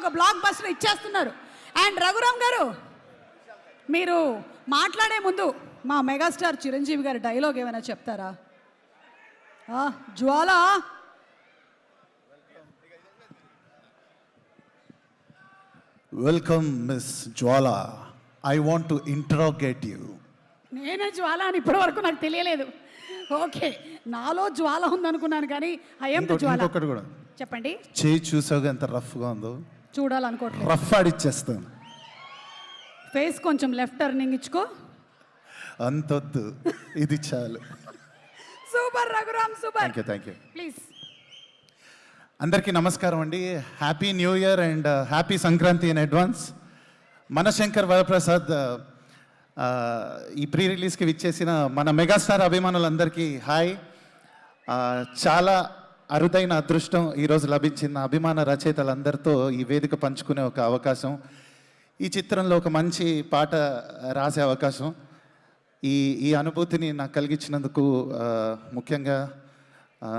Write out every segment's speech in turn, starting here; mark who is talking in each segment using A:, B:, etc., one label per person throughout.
A: ఒక block buster ఇచ్చేస్తున్నారు. And Raghuram గారు, మీరు మాట్లాడే ముందు మా మెగాస్టార్ చిరంజీవి గారి డైలాగ్ ఏమైనా చెప్తారా? Jwala,
B: welcome miss Jwala, I want to interrogate you.
A: నేనే జ్వాల అని ఇప్పటి వరకు నాకు తెలియలేదు. ఓకే, నాలో జ్వాల ఉందనుకున్నాను కానీ ఐఎమ్ జ్వాల.
B: ఇంకొకటి కూడా
A: చెప్పండి.
B: చేయి చూసావుగా ఎంత రఫ్గా ఉందో,
A: చూడాలనుకోవట్లేదు.
B: రఫ్ ఆడిచ్చేస్తాను.
A: ఫేస్ కొంచెం లెఫ్ట్ టర్నింగ్ ఇచ్చుకో.
B: అంతొద్దు, ఇది చాలు.
A: Super Raghuram, super.
B: Thank you.
A: Please.
B: అందరికీ నమస్కారం అండి. Happy new year and happy Sankranti in advance. Manashankar Varaprasad ఈ ప్రీ రిలీజ్కి విచ్చేసిన మన మెగాస్టార్ అభిమానులందరికీ హాయ్. చాలా అరుదైన అదృష్టం ఈరోజు లభించిన అభిమాన రచయితలందరితో ఈ వేదిక పంచుకునే ఒక అవకాశం, ఈ చిత్రంలో ఒక మంచి పాట రాసే అవకాశం, ఈ అనుభూతిని నాకు కలిగించినందుకు ముఖ్యంగా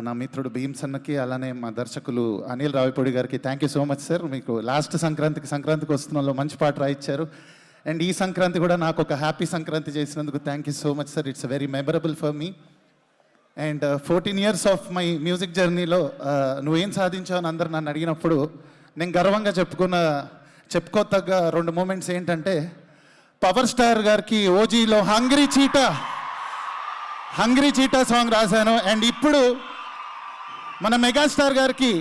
B: నా మిత్రుడు భీమ్సన్నకి, అలానే మా దర్శకులు అనిల్ రావిపూడి గారికి thank you so much sir. మీకు లాస్ట్ సంక్రాంతికి వస్తున్నలో మంచి పాట రాయించారు. అండ్ ఈ సంక్రాంతి కూడా నాకు ఒక హ్యాపీ సంక్రాంతి చేసినందుకు thank you so much sir. It's very memorable for me. And 14 years of my music జర్నీలో నువ్వేం సాధించావు అని అందరు నన్ను అడిగినప్పుడు నేను గర్వంగా చెప్పుకోతగ్గ 2 మూమెంట్స్ ఏంటంటే, పవర్ స్టార్ గారికి ఓజీలో హంగ్రీ చీటా సాంగ్ రాశాను. అండ్ ఇప్పుడు మన మెగాస్టార్ గారికి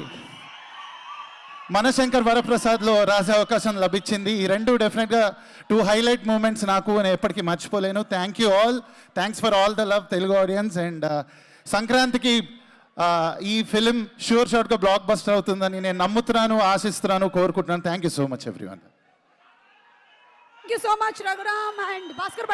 B: మనశంకర్ వరప్రసాద్లో రాసే అవకాశం లభించింది. ఈ 2 డెఫినెట్గా 2 హైలైట్ మూమెంట్స్ నాకు, నేను ఎప్పటికీ మర్చిపోలేను. Thank you all, thanks for all the love Telugu audience. And సంక్రాంతికి ఈ ఫిలిం షూర్ షాట్గా బ్లాక్ బస్టర్ అవుతుందని నేను నమ్ముతున్నాను, ఆశిస్తున్నాను, కోరుకుంటున్నాను. Thank you so much everyone.
A: Thank you so much Raghuram and Bhaskar Bhatt.